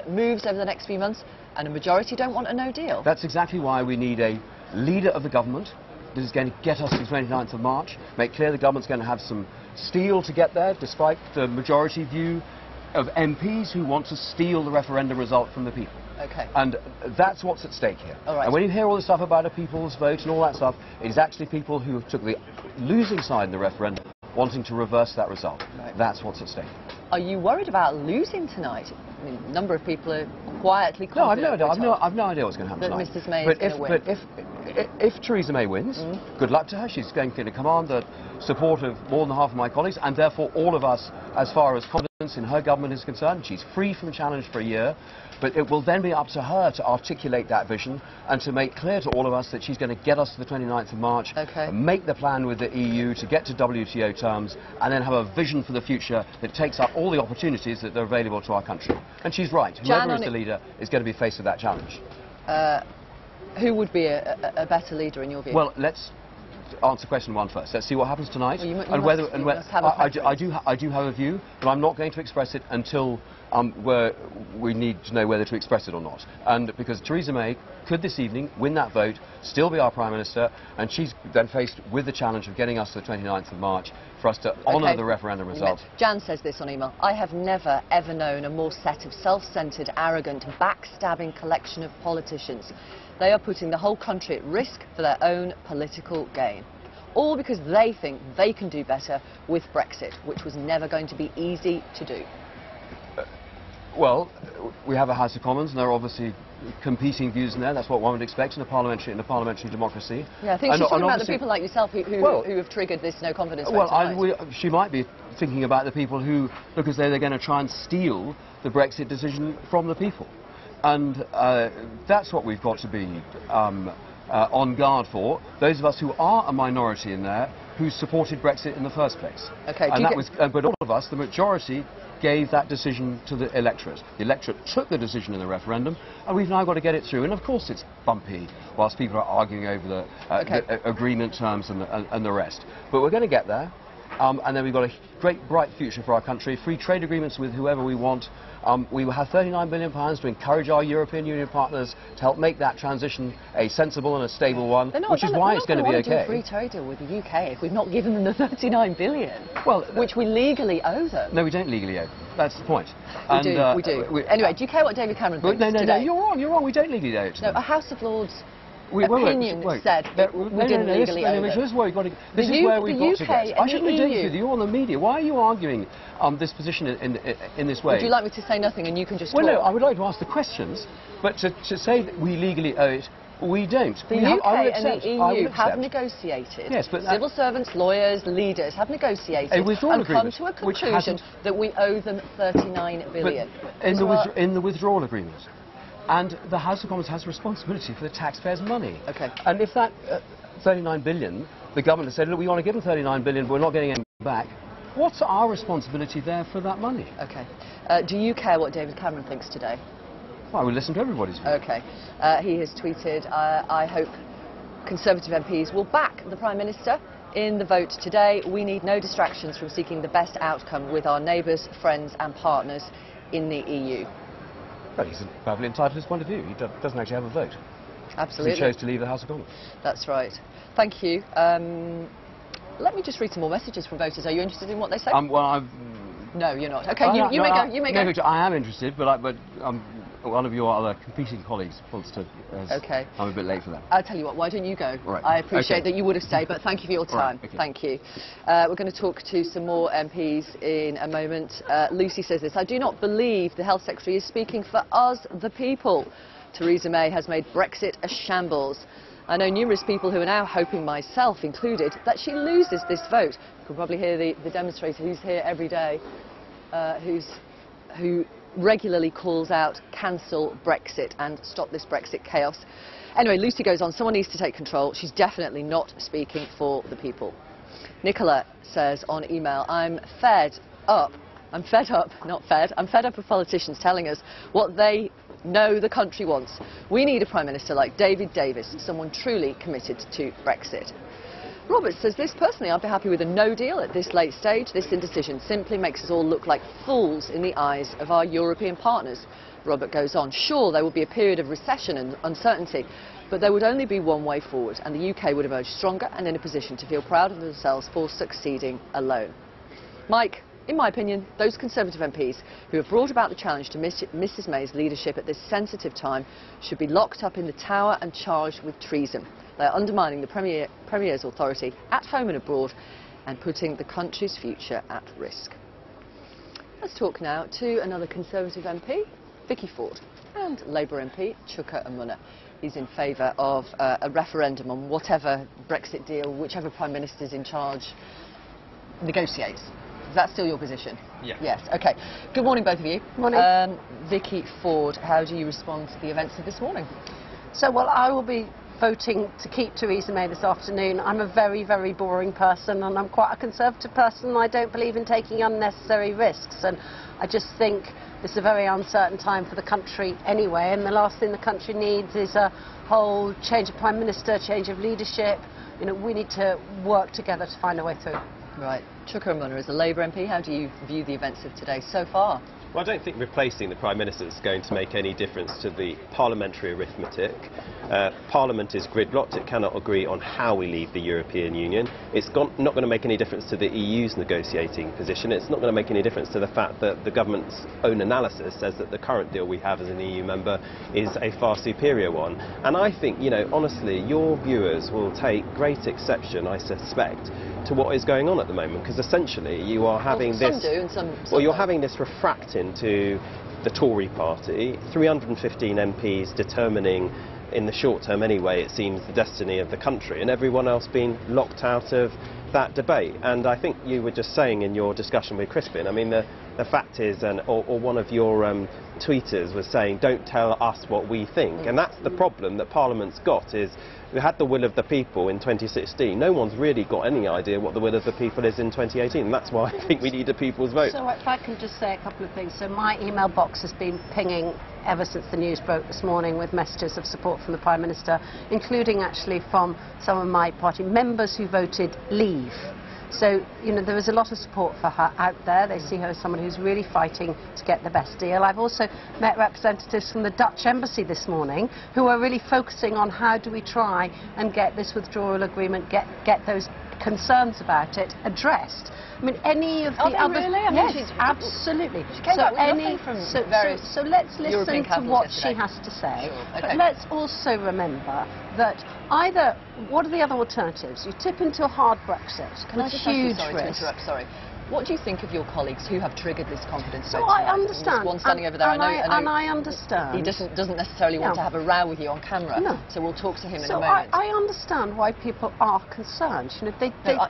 moves over the next few months, and a majority don't want a no deal. That's exactly why we need a leader of the government that is going to get us to the 29th of March, make clear the government's going to have some steel to get there, despite the majority view, of MPs who want to steal the referendum result from the people. Okay. And that's what's at stake here. All right. And when you hear all this stuff about a people's vote and all that stuff, it is actually people who took the losing side in the referendum wanting to reverse that result. Right. That's what's at stake. Are you worried about losing tonight? I mean, a number of people are quietly confident. No, I've no idea what's going to happen that tonight. Mrs. May is going to win. But if Theresa May wins, good luck to her. She's going to command the support of more than half of my colleagues, and therefore all of us, as far as confidence in her government is concerned. She's free from challenge for a year, but it will then be up to her to articulate that vision and to make clear to all of us that she's going to get us to the 29th of March, make the plan with the EU to get to WTO terms, and then have a vision for the future that takes up all the opportunities that are available to our country. And she's right. Whoever is the leader is going to be faced with that challenge. Who would be a better leader in your view? Well, let's answer question one first. Let's see what happens tonight. Well, I do have a view, but I'm not going to express it until we need to know whether to express it or not. And because Theresa May could this evening win that vote, still be our Prime Minister, and she's then faced with the challenge of getting us to the 29th of March for us to honour the referendum result. Jan says this on email: I have never ever known a more set of self-centred, arrogant, backstabbing collection of politicians. They are putting the whole country at risk for their own political gain. All because they think they can do better with Brexit, which was never going to be easy to do. Well, we have a House of Commons, and there are obviously competing views in there. That's what one would expect in a parliamentary democracy. Yeah, I think she's talking about the people like yourself who have triggered this no confidence vote tonight. She might be thinking about the people who look as though they're going to try and steal the Brexit decision from the people. And that's what we've got to be on guard for. Those of us who are a minority in there who supported Brexit in the first place. Okay. But all of us, the majority, gave that decision to the electorate. The electorate took the decision in the referendum, and we've now got to get it through. And of course it's bumpy whilst people are arguing over the agreement terms and the rest. But we're going to get there. And then we've got a great, bright future for our country, free trade agreements with whoever we want. We will have £39 billion to encourage our European Union partners to help make that transition a sensible and a stable one, which is why it's going to be okay. We're not going to do a free trade deal with the UK if we've not given them the £39 billion, which we legally owe them. No, we don't legally owe them. That's the point. We do. Anyway, do you care what David Cameron thinks today? No, you're wrong. We don't legally owe it to them. No, a House of Lords opinion said we didn't legally owe them. This is where we've got to get. I shouldn't be doing it with you on the media. Why are you arguing this position in this way? Would you like me to say nothing and you can just talk? Well, no, I would like to ask the questions, but to say that we legally owe it, we don't. The UK and the EU have negotiated. Yes, but civil servants, lawyers, leaders have negotiated and come to a conclusion that we owe them £39 billion. In the withdrawal agreement. And the House of Commons has responsibility for the taxpayers' money. Okay. And if that 39 billion, the government has said, look, we want to give them 39 billion, but we're not getting any back, what's our responsibility there for that money? Okay. Do you care what David Cameron thinks today? Well, I will listen to everybody's view. Okay. He has tweeted, I hope Conservative MPs will back the Prime Minister in the vote today. We need no distractions from seeking the best outcome with our neighbours, friends and partners in the EU. Well, he's perfectly entitled to his point of view. He doesn't actually have a vote. Absolutely. He chose to leave the House of Commons. That's right. Thank you. Let me just read some more messages from voters. Are you interested in what they say? No, you're not. OK, you may go. No, I am interested, but one of your other competing colleagues wants to... OK. I'm a bit late for that. I'll tell you what, why don't you go? Right. I appreciate that you would have stayed, but thank you for your time. Right, okay. Thank you. We're going to talk to some more MPs in a moment. Lucy says this: I do not believe the Health Secretary is speaking for us, the people. Theresa May has made Brexit a shambles. I know numerous people who are now hoping, myself included, that she loses this vote. You can probably hear the demonstrator who's here every day, who regularly calls out cancel Brexit and stop this Brexit chaos. Anyway, Lucy goes on, someone needs to take control. She's definitely not speaking for the people. Nicola says on email, I'm fed up of politicians telling us what they know the country wants. We need a Prime Minister like David Davis, someone truly committed to Brexit. Robert says this: personally, I'd be happy with a no deal at this late stage. This indecision simply makes us all look like fools in the eyes of our European partners. Robert goes on, sure, there will be a period of recession and uncertainty, but there would only be one way forward, and the UK would emerge stronger and in a position to feel proud of themselves for succeeding alone. Mike, in my opinion, those Conservative MPs who have brought about the challenge to Mrs May's leadership at this sensitive time should be locked up in the Tower and charged with treason. They are undermining the Premier's authority at home and abroad and putting the country's future at risk. Let's talk now to another Conservative MP, Vicky Ford, and Labour MP, Chuka Umunna. He's in favour of a referendum on whatever Brexit deal, whichever Prime Minister's in charge negotiates. Is that still your position? Yeah. Yes, OK. Good morning, both of you. Morning. Vicky Ford, how do you respond to the events of this morning? So, well, I will be voting to keep Theresa May this afternoon. I'm a very, very boring person, and I'm quite a Conservative person, and I don't believe in taking unnecessary risks. And I just think this is a very uncertain time for the country anyway, and the last thing the country needs is a whole change of Prime Minister, change of leadership. You know, we need to work together to find a way through. Right. Chuka Umunna, as a Labour MP, how do you view the events of today so far? Well, I don't think replacing the Prime Minister is going to make any difference to the parliamentary arithmetic. Parliament is gridlocked. It cannot agree on how we leave the European Union. It's not going to make any difference to the EU's negotiating position. It's not going to make any difference to the fact that the government's own analysis says that the current deal we have as an EU member is a far superior one. And I think, you know, honestly, your viewers will take great exception, I suspect, to what is going on at the moment, because essentially you are having some do and some well, you're don't. having this refracting to the Tory party, 315 MPs determining, in the short term anyway, it seems, the destiny of the country, and everyone else being locked out of that debate. And I think you were just saying in your discussion with Crispin, I mean, the fact is, or one of your tweeters was saying, don't tell us what we think. And that's the problem that Parliament's got, is we had the will of the people in 2016. No one's really got any idea what the will of the people is in 2018, and that's why I think we need a people's vote. So if I can just say a couple of things. So my email box has been pinging ever since the news broke this morning with messages of support from the Prime Minister, including actually from some of my party members who voted leave. So, you know, there is a lot of support for her out there. They see her as someone who's really fighting to get the best deal. I've also met representatives from the Dutch embassy this morning who are really focusing on how do we try and get this withdrawal agreement, get those concerns about it addressed. I mean, any of the other... Really? I mean, yes, absolutely. She came back with nothing from various so let's listen European to what yesterday. she has to say. Sure. Okay. But let's also remember that either... What are the other alternatives? You tip into a hard Brexit. Can I It's a just ask you, huge sorry risk. to interrupt, sorry. What do you think of your colleagues who have triggered this confidence vote So I tonight? understand. There's one standing over there. And I know I understand. he doesn't necessarily want to have a row with you on camera. No. So we'll talk to him in a So moment. I understand why people are concerned. You know, but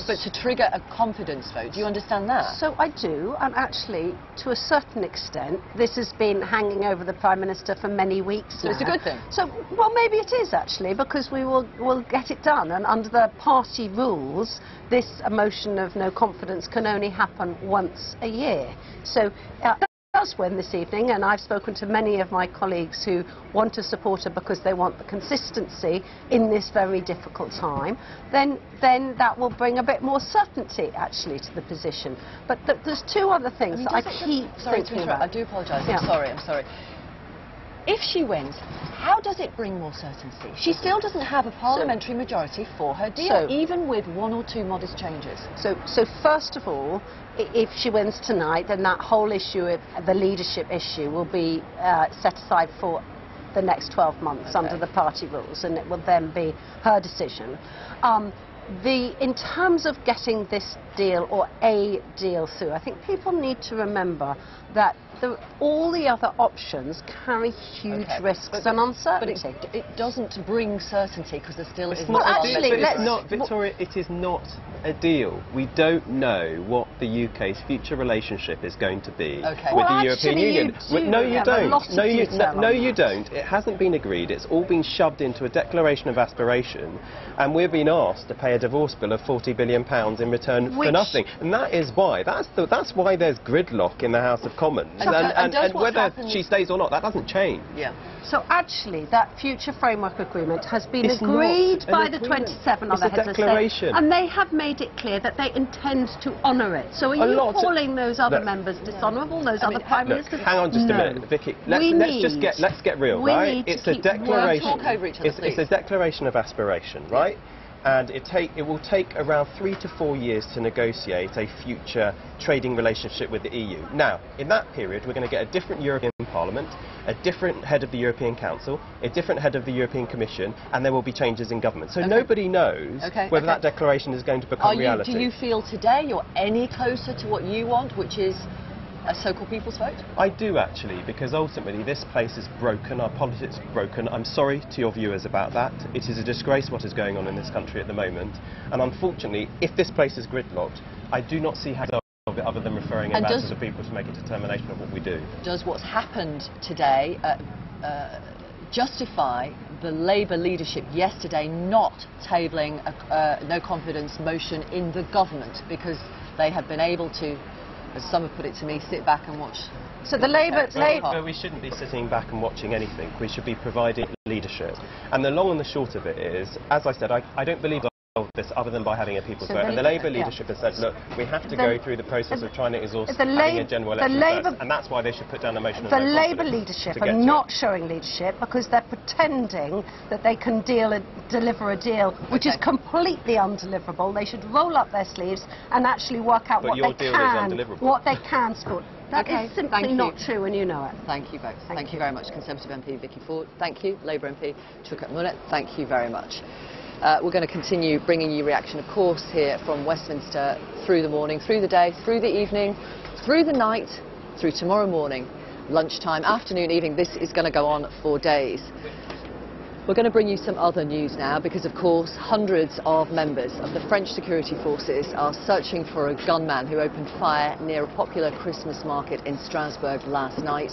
to trigger a confidence vote, do you understand that? So I do, and actually, to a certain extent, this has been hanging over the Prime Minister for many weeks So now. it's a good thing? So, well, maybe it is, actually, because we'll get it done, and under the party rules, this motion of no confidence can only happen once a year. So it does win this evening, and I've spoken to many of my colleagues who want to support her because they want the consistency in this very difficult time. Then that will bring a bit more certainty, actually, to the position. But there's two other things that I keep Sorry to thinking interrupt. about. I do apologise. Yeah. I'm sorry. If she wins, how does it bring more certainty? She still doesn't have a parliamentary majority for her deal, So- even with one or two modest changes. So first of all, if she wins tonight, then that whole issue, the leadership issue, will be set aside for the next 12 months under the party rules, and it will then be her decision. In terms of getting this deal or a deal through, I think people need to remember that all the other options carry huge risks and uncertainty. But it doesn't bring certainty because there still isn't. Well, actually, it's not, Victoria, it is not a deal. We don't know what the UK's future relationship is going to be with the European Union. No, you don't. No, you don't. It hasn't been agreed. It's all been shoved into a declaration of aspiration, and we're being asked to pay a divorce bill of £40 billion in return for nothing. And that is why. That's why there's gridlock in the House of Commons. And whether she stays or not, that doesn't change. Yeah. So actually, that future framework agreement has been agreed by the 27 other heads of state, and they have made it clear that they intend to honour it. So are you calling those other members dishonourable, those other prime ministers? Hang on just a minute, Vicky. Let's get real, right? It's a declaration. Talk over each other, it's a declaration of aspiration, right? and it will take around 3 to 4 years to negotiate a future trading relationship with the EU. Now, in that period, we're going to get a different European Parliament, a different head of the European Council, a different head of the European Commission, and there will be changes in government. So nobody knows whether that declaration is going to become reality. Do you feel today you're any closer to what you want, which is a so-called people's vote? I do, actually, because ultimately this place is broken, our politics is broken. I'm sorry to your viewers about that. It is a disgrace what is going on in this country at the moment. And unfortunately, if this place is gridlocked, I do not see how to solve it other than referring it back to the people to make a determination of what we do. Does what's happened today justify the Labour leadership yesterday not tabling a no-confidence motion in the government because they have been able to, as some have put it to me, sit back and watch? So the Labour... We shouldn't be sitting back and watching anything. We should be providing leadership. And the long and the short of it is, as I said, I don't believe this other than by having a people's vote. And the Labour leadership has said, look, we have to go through the process of trying to exhaust having a general election first, and that's why they should put down a motion. The Labour leadership are not showing leadership because they're pretending that they can deliver a deal which is completely undeliverable. They should roll up their sleeves and actually work out what they can support. That is simply not true, and you know it. Thank you both. Thank you very much, Conservative MP Vicky Ford. Thank you, Labour MP Shaukat Moonat. Thank you very much. We're going to continue bringing you reaction, of course, here from Westminster through the morning, through the day, through the evening, through the night, through tomorrow morning, lunchtime, afternoon, evening. This is going to go on for days. We're going to bring you some other news now because, of course, hundreds of members of the French security forces are searching for a gunman who opened fire near a popular Christmas market in Strasbourg last night.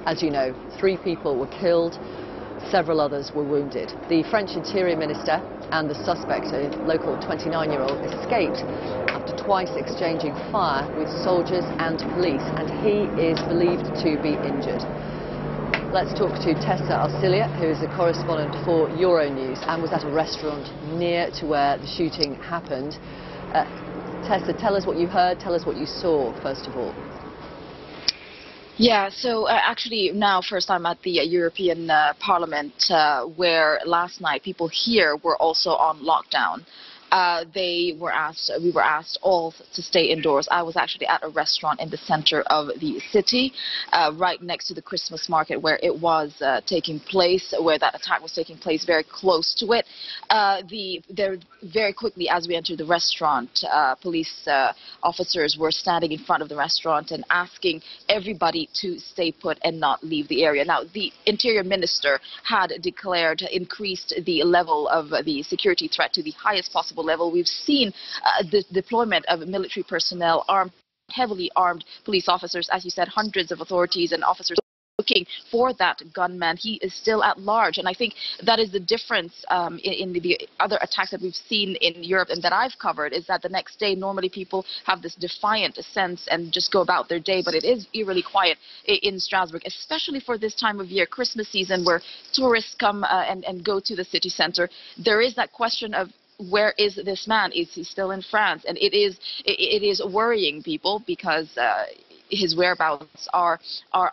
As you know, 3 people were killed. Several others were wounded. The French Interior Minister and the suspect, a local 29-year-old, escaped after twice exchanging fire with soldiers and police, and he is believed to be injured. Let's talk to Tessa Arcilia, who is a correspondent for Euronews and was at a restaurant near to where the shooting happened. Tessa, tell us what you heard, tell us what you saw, first of all. Yeah, so actually now first I'm at the European Parliament where last night people here were also on lockdown. We were asked all to stay indoors. I was actually at a restaurant in the center of the city, right next to the Christmas market where it was taking place, where that attack was taking place, very close to it. Very quickly, as we entered the restaurant, police officers were standing in front of the restaurant and asking everybody to stay put and not leave the area. Now, the Interior Minister had increased the level of the security threat to the highest possible level. We've seen the deployment of military personnel, heavily armed police officers, as you said, hundreds of authorities and officers looking for that gunman. He is still at large, and I think that is the difference in the other attacks that we've seen in Europe and that I've covered, is that the next day normally people have this defiant sense and just go about their day, but it is eerily quiet in Strasbourg, especially for this time of year, Christmas season, where tourists come and go to the city center. There is that question of, where is this man? Is he still in France? And it is worrying people because his whereabouts are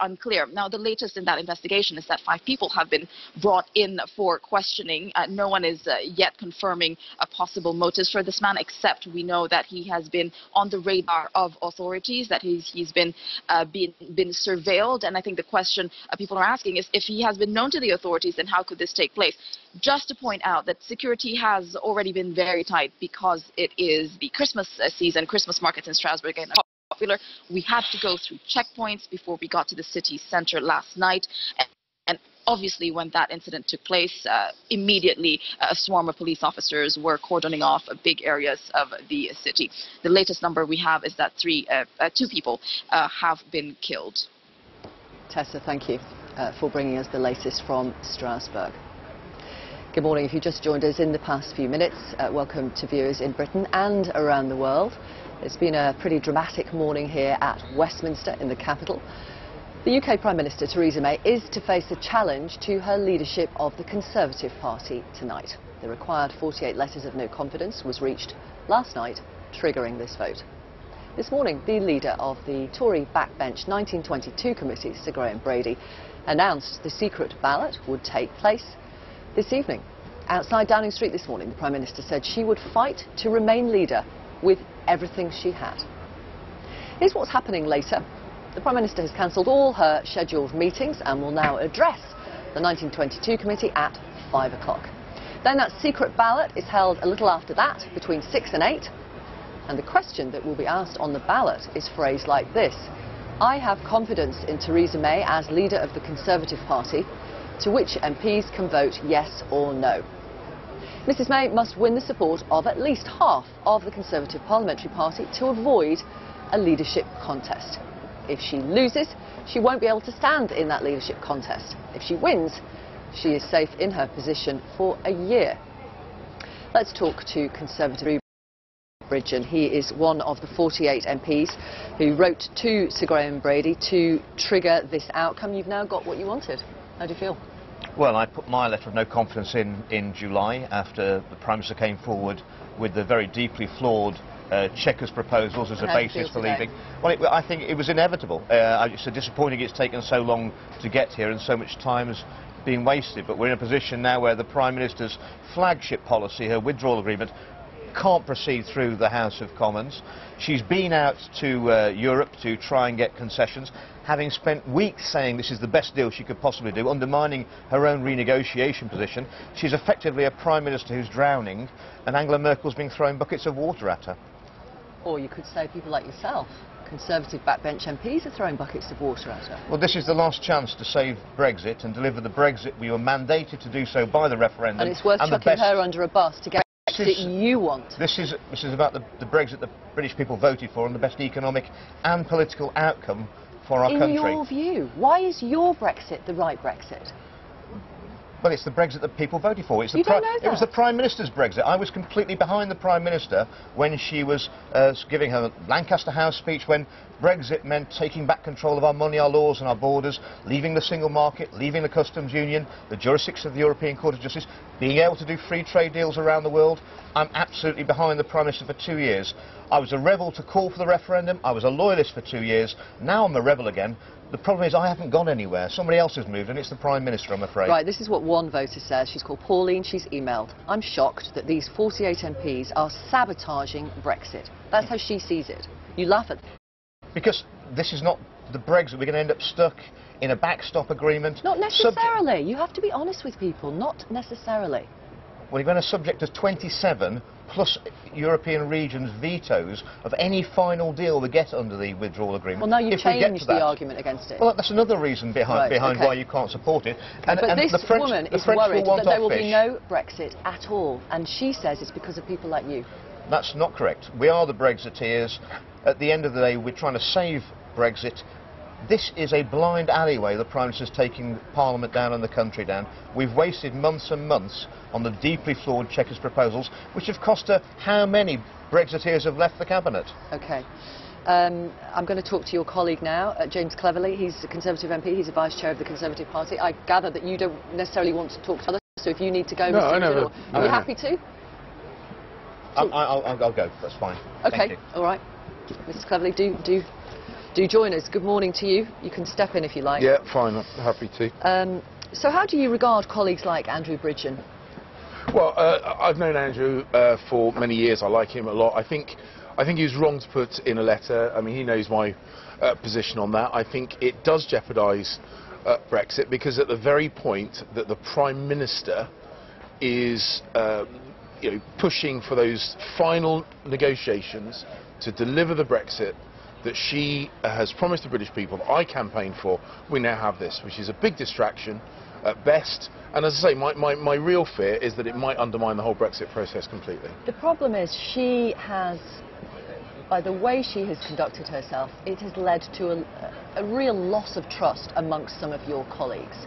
unclear. Now, the latest in that investigation is that 5 people have been brought in for questioning. No one is yet confirming possible motives for this man, except we know that he has been on the radar of authorities, that he's been surveilled. And I think the question people are asking is, if he has been known to the authorities, then how could this take place? Just to point out that security has already been very tight because it is the Christmas season, Christmas markets in Strasbourg and popular. We had to go through checkpoints before we got to the city center last night. And obviously, when that incident took place, immediately a swarm of police officers were cordoning off big areas of the city. The latest number we have is that 2 people have been killed. Tessa, thank you for bringing us the latest from Strasbourg. Good morning. If you just joined us in the past few minutes, welcome to viewers in Britain and around the world. It's been a pretty dramatic morning here at Westminster in the capital. The UK Prime Minister Theresa May is to face a challenge to her leadership of the Conservative Party tonight. The required 48 letters of no confidence was reached last night, triggering this vote. This morning, the leader of the Tory backbench 1922 committee, Sir Graham Brady, announced the secret ballot would take place this evening. Outside Downing Street this morning, the Prime Minister said she would fight to remain leader with everything she had. Here's what's happening later. The Prime Minister has cancelled all her scheduled meetings and will now address the 1922 committee at 5 o'clock. Then that secret ballot is held a little after that, between 6 and 8. And the question that will be asked on the ballot is phrased like this: I have confidence in Theresa May as leader of the Conservative Party, to which MPs can vote yes or no. Mrs May must win the support of at least half of the Conservative Parliamentary Party to avoid a leadership contest. If she loses, she won't be able to stand in that leadership contest. If she wins, she is safe in her position for a year. Let's talk to Conservative Bridgen. He is one of the 48 MPs who wrote to Sir Graham Brady to trigger this outcome. You've now got what you wanted. How do you feel? Well, I put my letter of no confidence in July after the Prime Minister came forward with the very deeply flawed Chequers proposals as a basis for leaving. Well, I think it was inevitable. It's disappointing it's taken so long to get here and so much time has been wasted. But we're in a position now where the Prime Minister's flagship policy, her withdrawal agreement, can't proceed through the House of Commons. She's been out to Europe to try and get concessions, having spent weeks saying this is the best deal she could possibly do, undermining her own renegotiation position. She's effectively a Prime Minister who's drowning, and Angela Merkel's being throwing buckets of water at her. Or you could say people like yourself, Conservative backbench MPs, are throwing buckets of water at her. Well, this is the last chance to save Brexit and deliver the Brexit we were mandated to do so by the referendum. And it's worth chucking her under a bus to get the Brexit you want. This is about the Brexit the British people voted for and the best economic and political outcome for our country. In your view, why is your Brexit the right Brexit? Well, it's the Brexit that people voted for. It was the Prime Minister's Brexit. I was completely behind the Prime Minister when she was giving her Lancaster House speech, when Brexit meant taking back control of our money, our laws and our borders, leaving the single market, leaving the customs union, the jurisdiction of the European Court of Justice, being able to do free trade deals around the world. I'm absolutely behind the Prime Minister for 2 years. I was a rebel to call for the referendum. I was a loyalist for 2 years. Now I'm a rebel again. The problem is I haven't gone anywhere. Somebody else has moved, and it's the Prime Minister, I'm afraid. Right, this is what one voter says. She's called Pauline. She's emailed. I'm shocked that these 48 MPs are sabotaging Brexit. That's how she sees it. You laugh at... Because this is not the Brexit. We're going to end up stuck in a backstop agreement. Not necessarily. You have to be honest with people. Not necessarily. Well, you're going to subject to 27 plus European regions' vetoes of any final deal we get under the withdrawal agreement. Well, now you've changed the argument against it. Well, that's another reason behind okay. why you can't support it. Okay, but this woman is worried that there will be no Brexit at all, and she says it's because of people like you. That's not correct. We are the Brexiteers. At the end of the day, we're trying to save Brexit. This is a blind alleyway the Prime Minister's taking Parliament down and the country down. We've wasted months and months on the deeply flawed Chequers proposals, which have cost her how many Brexiteers have left the Cabinet. OK. I'm going to talk to your colleague now, James Cleverly. He's a Conservative MP. He's a Vice Chair of the Conservative Party. I gather that you don't necessarily want to talk to others, so if you need to go, no, are you happy to? I'll go. That's fine. OK. All right. Mrs Cleverly, do join us. Good morning to you. You can step in if you like. Yeah, fine. I'm happy to. So how do you regard colleagues like Andrew Bridgen? Well, I've known Andrew for many years. I like him a lot. I think he was wrong to put in a letter. I mean, he knows my position on that. I think it does jeopardise Brexit, because at the very point that the Prime Minister is pushing for those final negotiations to deliver the Brexit that she has promised the British people, that I campaigned for, we now have this, which is a big distraction at best. And as I say, my real fear is that it might undermine the whole Brexit process completely. The problem is she has, by the way she has conducted herself, it has led to a real loss of trust amongst some of your colleagues.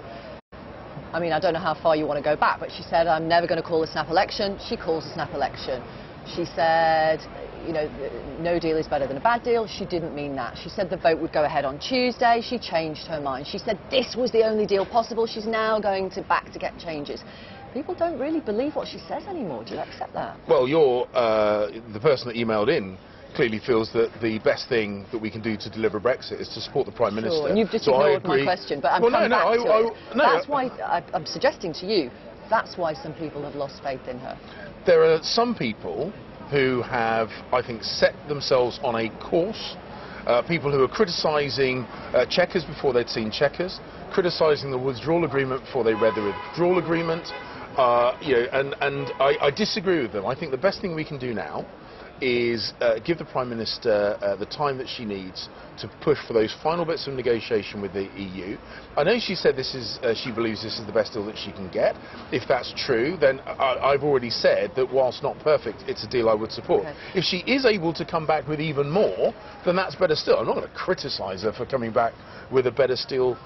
I mean, I don't know how far you want to go back, but she said, I'm never going to call a snap election. She calls a snap election. She said, no deal is better than a bad deal. She didn't mean that. She said the vote would go ahead on Tuesday. She changed her mind. She said this was the only deal possible. She's now going back to get changes. People don't really believe what she says anymore. Do you accept that? Well, you're the person that emailed in clearly feels that the best thing that we can do to deliver Brexit is to support the Prime Minister. And you've just ignored my question, but I'm coming back to it. That's why I'm suggesting to you, that's why some people have lost faith in her? There are some people who have, I think, set themselves on a course. People who are criticising Chequers before they'd seen Chequers, criticising the withdrawal agreement before they read the withdrawal agreement. And I disagree with them. I think the best thing we can do now is give the Prime Minister the time that she needs to push for those final bits of negotiation with the EU. I know she said she believes this is the best deal that she can get. If that's true, then I've already said that whilst not perfect, it's a deal I would support. Okay. If she is able to come back with even more, then that's better still. I'm not going to criticise her for coming back with a better deal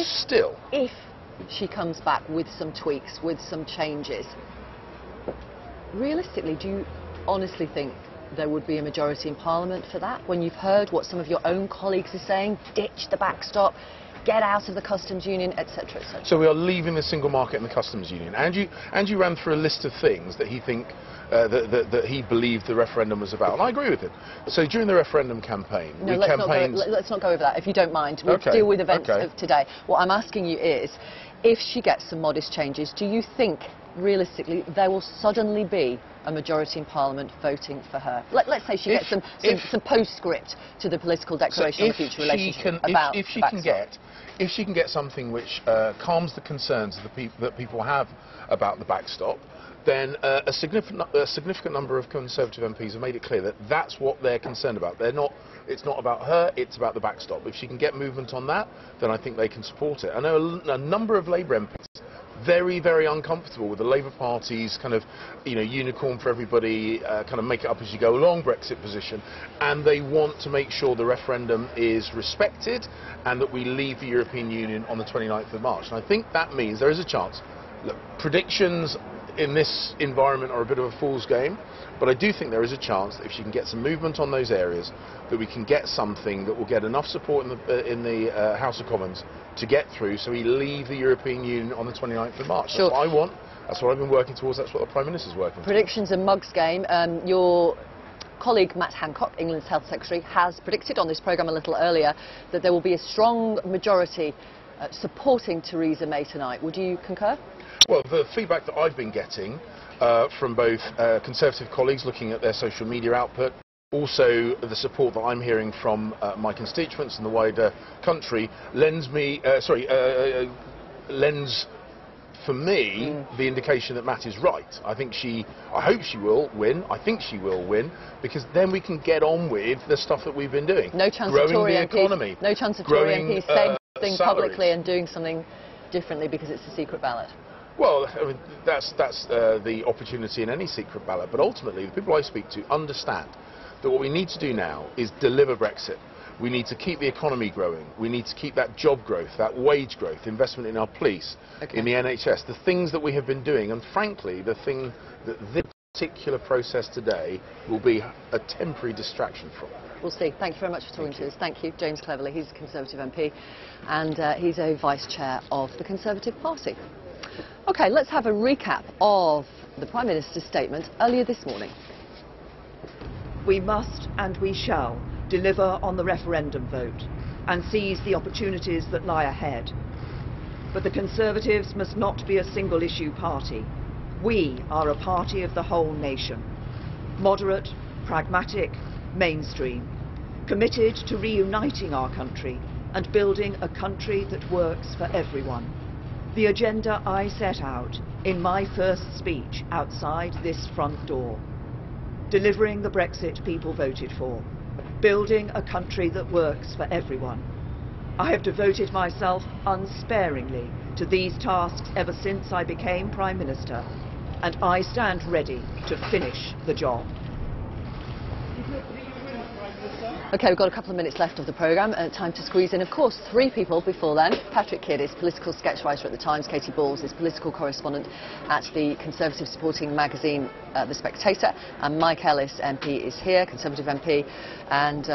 still. If she comes back with some tweaks, with some changes, realistically, do you honestly think there would be a majority in Parliament for that? When you've heard what some of your own colleagues are saying, ditch the backstop, get out of the customs union, etc., etc. So we are leaving the single market and the customs union. Andrew ran through a list of things that he that he believed the referendum was about, and I agree with him. So during the referendum campaign, let's not go over that, if you don't mind. We'll deal with events of today. What I'm asking you is, if she gets some modest changes, do you think realistically there will suddenly be a majority in Parliament voting for her? Let's say she gets some postscript to the political declaration on the future relationship about if she can get something which calms the concerns of that people have about the backstop, then a significant number of Conservative MPs have made it clear that that's what they're concerned about. It's not about her, it's about the backstop. If she can get movement on that, then I think they can support it. I know a number of Labour MPs very, very uncomfortable with the Labour Party's kind of, unicorn for everybody, kind of make it up as you go along Brexit position, and they want to make sure the referendum is respected and that we leave the European Union on the 29th of March. And I think that means there is a chance. Look, predictions in this environment are a bit of a fool's game, but I do think there is a chance that if she can get some movement on those areas, that we can get something that will get enough support in the House of Commons to get through, so we leave the European Union on the 29th of March. Sure. That's what I want, that's what I've been working towards, that's what the Prime Minister's working towards. Predictions and mugs game. Your colleague Matt Hancock, England's Health Secretary, has predicted on this programme a little earlier that there will be a strong majority supporting Theresa May tonight. Would you concur? Well, the feedback that I've been getting from both Conservative colleagues looking at their social media output, also the support that I'm hearing from my constituents and the wider country, lends for me the indication that Matt is right. I hope she will win. I think she will win, because then we can get on with the stuff that we've been doing. No chance growing of Tory the MPs, economy. No chance of Tory MPs saying something salaries publicly and doing something differently because it's a secret ballot. Well, I mean, that's the opportunity in any secret ballot. But ultimately, the people I speak to understand that what we need to do now is deliver Brexit. We need to keep the economy growing. We need to keep that job growth, that wage growth, investment in our police, in the NHS, the things that we have been doing. And frankly, the thing that this particular process today will be a temporary distraction from. We'll see. Thank you very much for talking to us. Thank you. James Cleverly, he's a Conservative MP, and he's a Vice Chair of the Conservative Party. OK, let's have a recap of the Prime Minister's statement earlier this morning. We must and we shall deliver on the referendum vote and seize the opportunities that lie ahead. But the Conservatives must not be a single-issue party. We are a party of the whole nation. Moderate, pragmatic, mainstream. Committed to reuniting our country and building a country that works for everyone. The agenda I set out in my first speech outside this front door. Delivering the Brexit people voted for. Building a country that works for everyone. I have devoted myself unsparingly to these tasks ever since I became Prime Minister, and I stand ready to finish the job. OK, we've got a couple of minutes left of the programme. Time to squeeze in, of course, three people before then. Patrick Kidd is political sketch writer at The Times. Katie Balls is political correspondent at the Conservative supporting magazine The Spectator. And Mike Ellis, MP, is here, Conservative MP. And